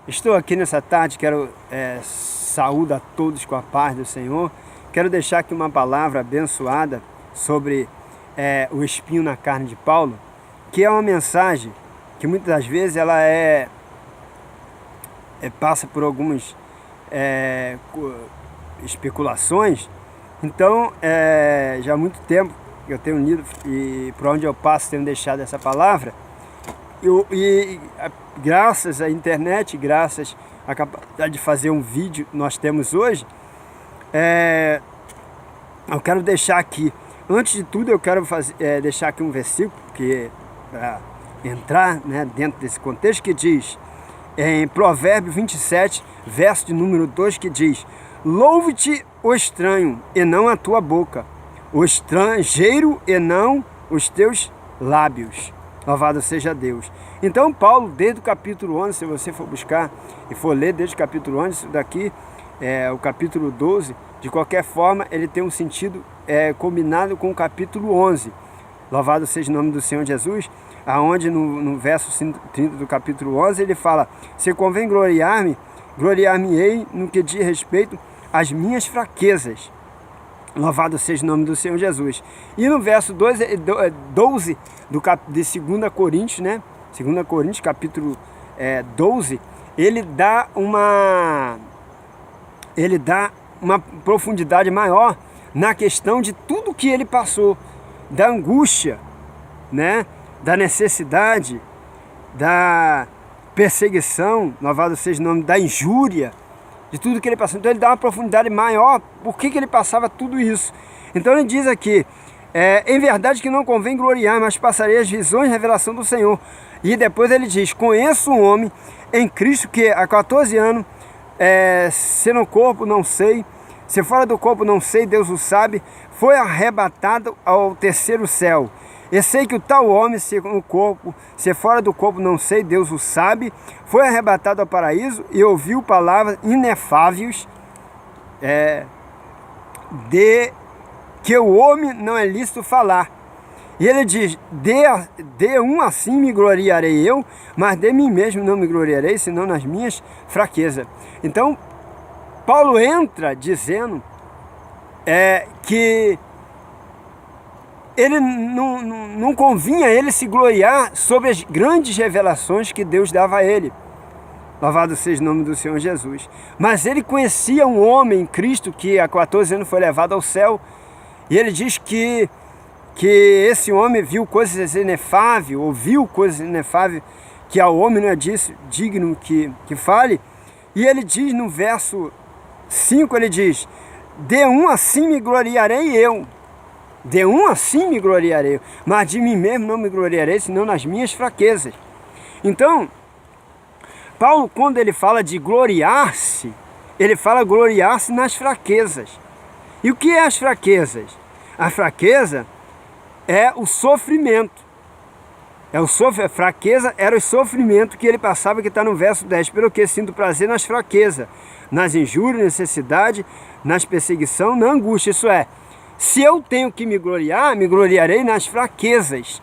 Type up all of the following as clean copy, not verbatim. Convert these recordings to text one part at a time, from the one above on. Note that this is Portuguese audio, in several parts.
Estou aqui nessa tarde, quero saúdar a todos com a paz do Senhor. Quero deixar aqui uma palavra abençoada sobre o espinho na carne de Paulo, que é uma mensagem que muitas das vezes ela passa por algumas especulações. Então, já há muito tempo eu tenho lido e por onde eu passo tenho deixado essa palavra. Graças à internet, graças à capacidade de fazer um vídeo que nós temos hoje, eu quero deixar aqui, antes de tudo eu quero deixar aqui um versículo para entrar, né, dentro desse contexto, que diz, em Provérbios 27, verso de número 2, que diz: louve-te o estranho e não a tua boca, o estrangeiro e não os teus lábios. Louvado seja Deus. Então Paulo, desde o capítulo 11, se você for buscar e for ler desde o capítulo 11, isso daqui é o capítulo 12, de qualquer forma ele tem um sentido combinado com o capítulo 11. Louvado seja o nome do Senhor Jesus, aonde no verso 30 do capítulo 11 ele fala: se convém gloriar-me, gloriar-me-ei no que diz respeito às minhas fraquezas. Louvado seja o nome do Senhor Jesus. E no verso 12 de 2 Coríntios, né? 2 Coríntios, capítulo 12, ele dá uma profundidade maior na questão de tudo que ele passou, da angústia, né? Da necessidade, da perseguição, louvado seja o nome, da injúria, de tudo que ele passou. Então ele dá uma profundidade maior, por que ele passava tudo isso. Então ele diz aqui, em verdade que não convém gloriar, mas passarei as visões e revelação do Senhor. E depois ele diz: conheço um homem em Cristo que há 14 anos, se no corpo não sei, se fora do corpo não sei, Deus o sabe, foi arrebatado ao terceiro céu. Eu sei que o tal homem, se no corpo, se fora do corpo não sei, Deus o sabe, foi arrebatado ao paraíso e ouviu palavras inefáveis de que o homem não é lícito falar. E ele diz: de um assim me gloriarei eu, mas de mim mesmo não me gloriarei, senão nas minhas fraquezas. Então, Paulo entra dizendo que ele não convinha ele se gloriar sobre as grandes revelações que Deus dava a ele. Louvado seja o nome do Senhor Jesus. Mas ele conhecia um homem em Cristo que há 14 anos foi levado ao céu. E ele diz que esse homem viu coisas inefáveis, ouviu coisas inefáveis, que ao homem não é disso digno que fale. E ele diz no verso 5, ele diz: de um assim me gloriarei eu. De um assim me gloriarei, mas de mim mesmo não me gloriarei, senão nas minhas fraquezas. Então, Paulo, quando ele fala de gloriar-se, ele fala gloriar-se nas fraquezas. E o que é as fraquezas? A fraqueza é o sofrimento. A fraqueza era o sofrimento que ele passava, que está no verso 10. Pelo que sinto prazer nas fraquezas, nas injúrias, necessidade, nas perseguições, na angústia. Isso é, se eu tenho que me gloriar, me gloriarei nas fraquezas,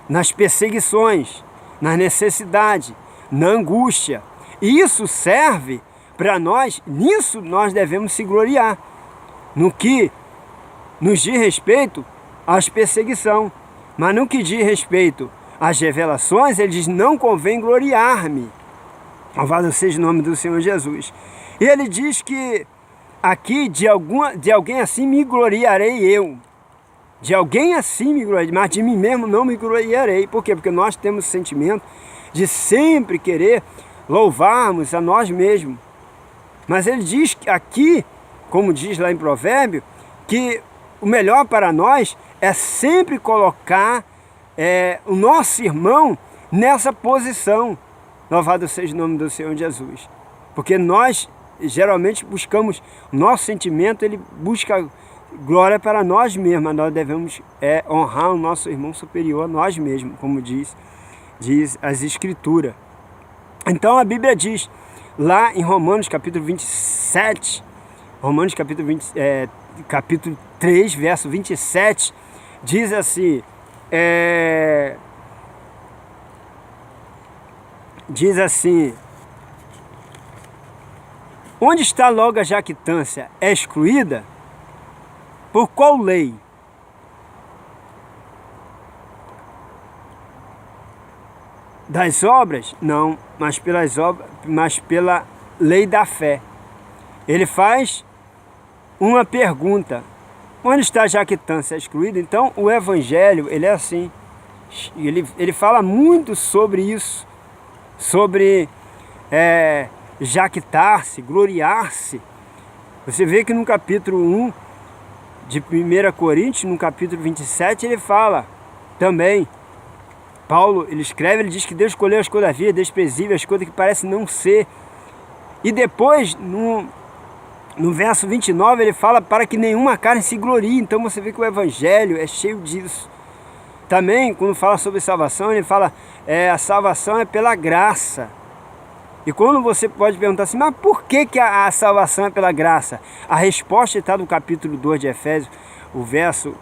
nas perseguições, nas necessidades, na angústia. E isso serve para nós, nisso nós devemos se gloriar, no que nos diz respeito às perseguições. Mas no que diz respeito às revelações, ele diz: não convém gloriar-me. Louvado seja o nome do Senhor Jesus. E ele diz que aqui, de alguém assim me gloriarei eu. De alguém assim me gloriarei, mas de mim mesmo não me gloriarei. Por quê? Porque nós temos o sentimento de sempre querer louvarmos a nós mesmos. Mas ele diz que aqui, como diz lá em Provérbio, que o melhor para nós é sempre colocar o nosso irmão nessa posição. Louvado seja o nome do Senhor Jesus. Porque nós geralmente buscamos, o nosso sentimento, ele busca glória para nós mesmos, mas nós devemos honrar o nosso irmão superior a nós mesmos, como diz as Escrituras. Então a Bíblia diz, lá em Romanos capítulo 27, Romanos capítulo 3, verso 27, diz assim, diz assim: Onde está logo a jactância? É excluída? Por qual lei? Das obras? Não, mas pela lei da fé. Ele faz uma pergunta. Onde está a jactância? É excluída? Então, o Evangelho, ele é assim. Ele fala muito sobre isso. Sobre jactar-se, gloriar-se. Você vê que no capítulo 1 de 1 Coríntios, no capítulo 27, ele fala também. Paulo, ele escreve, ele diz que Deus escolheu as coisas da vida, desprezíveis, as coisas que parecem não ser. E depois, no verso 29, ele fala para que nenhuma carne se glorie. Então você vê que o Evangelho é cheio disso. Também, quando fala sobre salvação, ele fala, a salvação é pela graça. E quando você pode perguntar assim, mas por que a salvação é pela graça? A resposta está no capítulo 2 de Efésios, o verso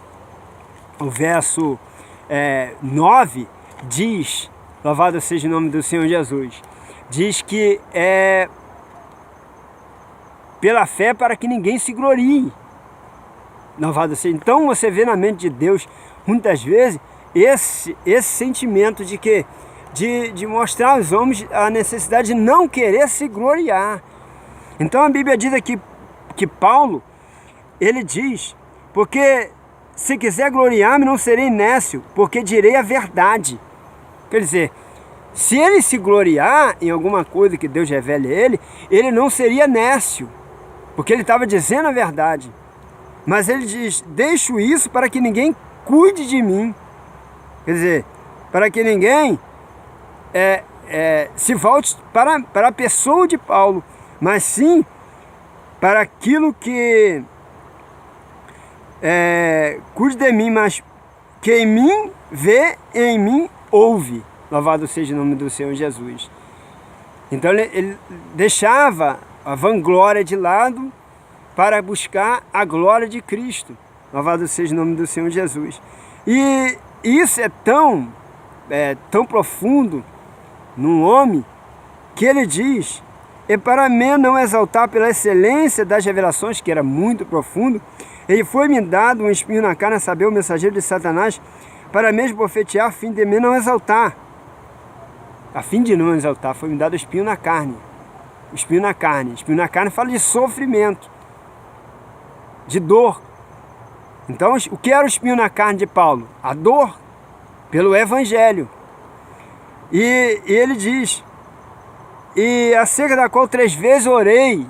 9, diz, louvado seja o nome do Senhor Jesus, diz que é pela fé para que ninguém se glorie. Louvado seja. Então você vê na mente de Deus, muitas vezes, esse sentimento de que de mostrar aos homens a necessidade de não querer se gloriar. Então a Bíblia diz aqui que Paulo, ele diz, porque se quiser gloriar-me não serei nécio, porque direi a verdade. Quer dizer, se ele se gloriar em alguma coisa que Deus revele a ele não seria nécio, porque ele estava dizendo a verdade. Mas ele diz, deixo isso para que ninguém cuide de mim. Quer dizer, para que ninguém se volte para a pessoa de Paulo, mas sim para aquilo que cuide de mim, mas que em mim vê, em mim ouve. Louvado seja o nome do Senhor Jesus. Então ele deixava a vanglória de lado para buscar a glória de Cristo. Louvado seja o nome do Senhor Jesus. E isso é tão profundo no homem, que ele diz, e para mim não exaltar pela excelência das revelações, que era muito profundo, ele foi-me dado um espinho na carne, a saber, o mensageiro de Satanás, para mesmo profetear, a fim de mim não exaltar. A fim de não exaltar, foi-me dado o espinho na carne. O espinho na carne. O espinho na carne fala de sofrimento, de dor. Então, o que era o espinho na carne de Paulo? A dor pelo Evangelho. E ele diz, e acerca da qual 3 vezes orei,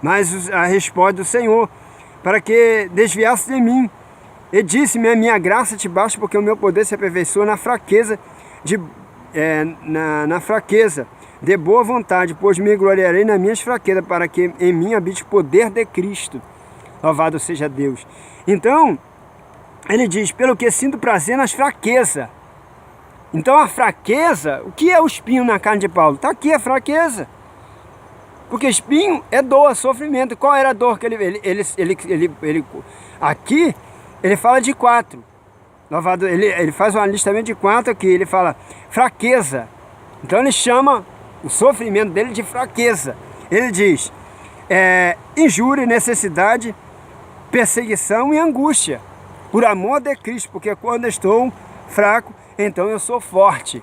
mas a resposta do Senhor, para que desviasse de mim. E disse-me, a minha graça te basta, porque o meu poder se aperfeiçoa na fraqueza, na fraqueza de boa vontade, pois me gloriarei nas minhas fraquezas, para que em mim habite o poder de Cristo. Louvado seja Deus. Então, ele diz, pelo que sinto prazer nas fraquezas. Então a fraqueza, o que é o espinho na carne de Paulo? Está aqui a fraqueza. Porque espinho é dor, sofrimento. Qual era a dor que ele aqui ele fala de 4. Louvado, ele faz um alistamento de 4 aqui, ele fala fraqueza. Então ele chama o sofrimento dele de fraqueza. Ele diz, injúria, necessidade, perseguição e angústia, por amor de Cristo, porque quando estou fraco, então eu sou forte.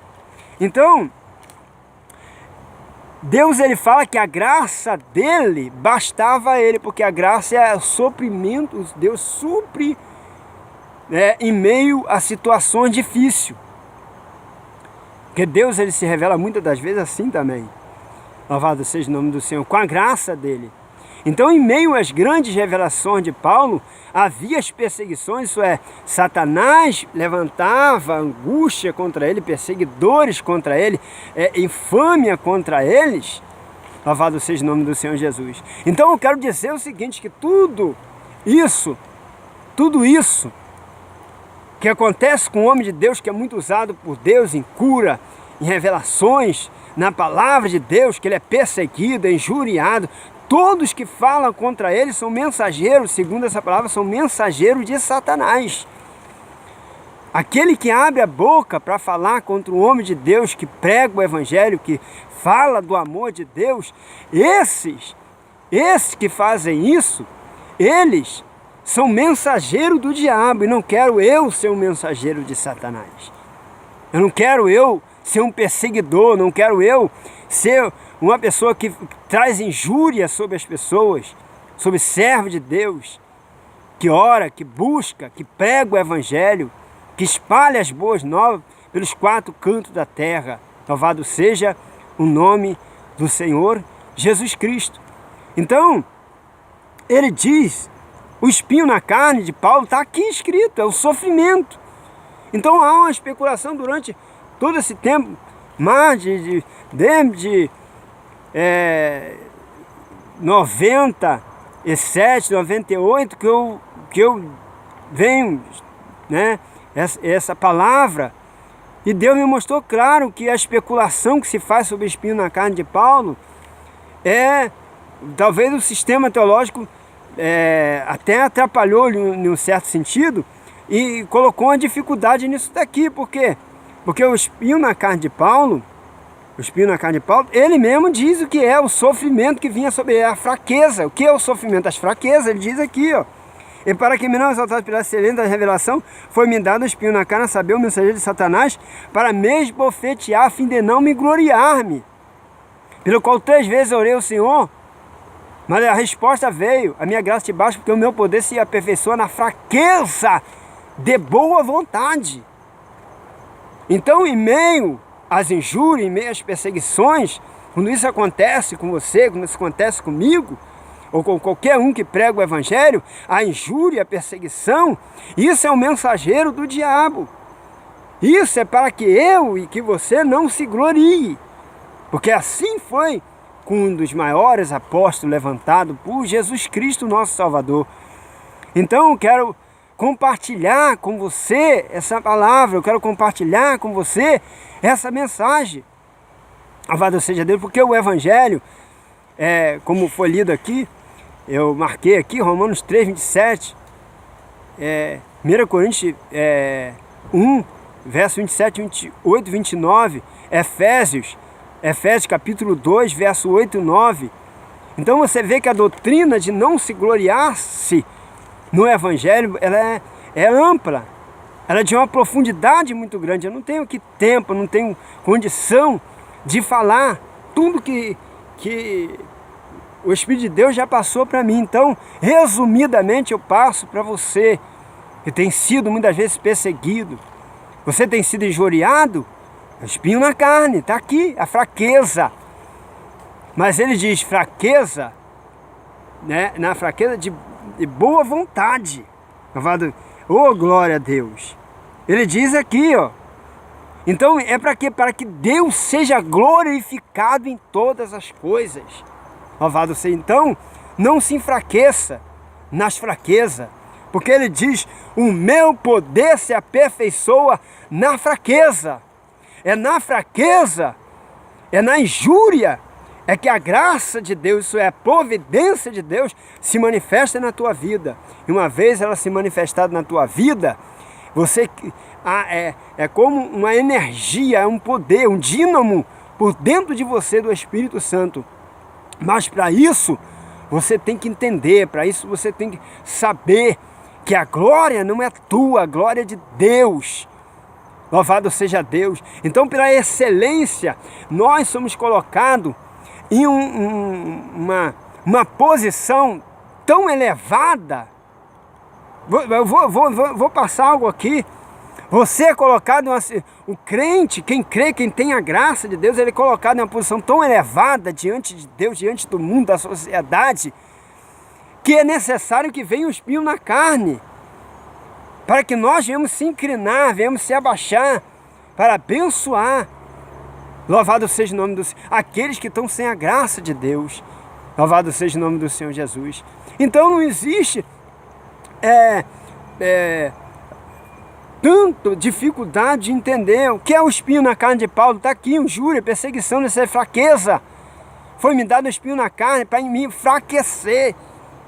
Então, Deus, ele fala que a graça dele bastava a ele, porque a graça é o suprimento, Deus supre em meio a situações difíceis. Porque Deus, ele se revela muitas das vezes assim também. Louvado seja o nome do Senhor, com a graça dele. Então, em meio às grandes revelações de Paulo, havia as perseguições, isso é, Satanás levantava angústia contra ele, perseguidores contra ele, infâmia contra eles. Louvado seja o nome do Senhor Jesus. Então, eu quero dizer o seguinte, que tudo isso que acontece com o homem de Deus, que é muito usado por Deus em cura, em revelações, na palavra de Deus, que ele é perseguido, é injuriado, todos que falam contra ele são mensageiros, segundo essa palavra, são mensageiros de Satanás. Aquele que abre a boca para falar contra o homem de Deus, que prega o Evangelho, que fala do amor de Deus, esses esses que fazem isso, eles são mensageiros do diabo, e não quero eu ser um mensageiro de Satanás. Eu não quero eu ser um perseguidor, não quero eu ser uma pessoa que traz injúria sobre as pessoas, sobre servo de Deus, que ora, que busca, que prega o evangelho, que espalha as boas novas pelos 4 cantos da terra. Louvado seja o nome do Senhor Jesus Cristo. Então, ele diz, o espinho na carne de Paulo está aqui escrito, é o sofrimento. Então há uma especulação durante todo esse tempo, mais de 97, 98, que eu venho, né, essa palavra, e Deus me mostrou claro que a especulação que se faz sobre o espinho na carne de Paulo talvez o sistema teológico até atrapalhou em um certo sentido e colocou uma dificuldade nisso daqui. Por quê? Porque o espinho na carne de Paulo, ele mesmo diz o que é o sofrimento que vinha sobre a fraqueza. O que é o sofrimento? As fraquezas, ele diz aqui, ó. E para que me não exaltasse pela excelência da revelação, foi-me dado um espinho na carne, a saber, o mensageiro de Satanás, para me esbofetear, a fim de não me gloriar-me. Pelo qual 3 vezes orei ao Senhor, mas a resposta veio: a minha graça te basta, porque o meu poder se aperfeiçoa na fraqueza de boa vontade. Então, em meio às injúrias, em meio às perseguições, quando isso acontece com você, quando isso acontece comigo, ou com qualquer um que prega o evangelho, a injúria, a perseguição, isso é um mensageiro do diabo. Isso é para que eu e que você não se glorie. Porque assim foi com um dos maiores apóstolos levantado por Jesus Cristo, nosso Salvador. Então eu quero compartilhar com você essa palavra, eu quero compartilhar com você essa mensagem. Louvado seja Deus, porque o evangelho, como foi lido aqui, eu marquei aqui, Romanos 3, 27, 1 Coríntios 1, verso 27, 28, 29, Efésios capítulo 2, verso 8 e 9. Então você vê que a doutrina de não se gloriar-se no evangelho, ela é ampla, ela é de uma profundidade muito grande. Eu não tenho tempo, não tenho condição de falar tudo que o Espírito de Deus já passou para mim. Então, resumidamente, eu passo para você que tem sido muitas vezes perseguido, você tem sido injuriado, espinho na carne, está aqui, a fraqueza. Mas ele diz fraqueza, né, na fraqueza de boa vontade. Oh, glória a Deus. Ele diz aqui, ó. Então é para quê? Para que Deus seja glorificado em todas as coisas. Louvado seja. Então, não se enfraqueça nas fraquezas. Porque ele diz, o meu poder se aperfeiçoa na fraqueza. É na fraqueza, é na injúria, é que a graça de Deus, isso é a providência de Deus, se manifesta na tua vida. E uma vez ela se manifestada na tua vida, você é como uma energia, um poder, um dínamo por dentro de você do Espírito Santo. Mas para isso você tem que entender, para isso você tem que saber que a glória não é tua, a glória é de Deus. Louvado seja Deus. Então, pela excelência, nós somos colocados em uma posição tão elevada. Vou passar algo aqui. Você é colocado, o crente, quem crê, quem tem a graça de Deus, ele é colocado em uma posição tão elevada diante de Deus, diante do mundo, da sociedade, que é necessário que venha o espinho na carne, para que nós venhamos se inclinar, venhamos se abaixar, para abençoar. Louvado seja o nome do Senhor. Aqueles que estão sem a graça de Deus. Louvado seja o nome do Senhor Jesus. Então não existe tanto dificuldade de entender o que é o espinho na carne de Paulo. Está aqui, injúria, perseguição, nessa fraqueza. Foi-me dado o espinho na carne para me enfraquecer.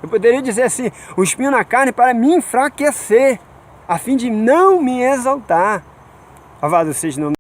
Eu poderia dizer assim, o espinho na carne para me enfraquecer, a fim de não me exaltar. Louvado seja o nome.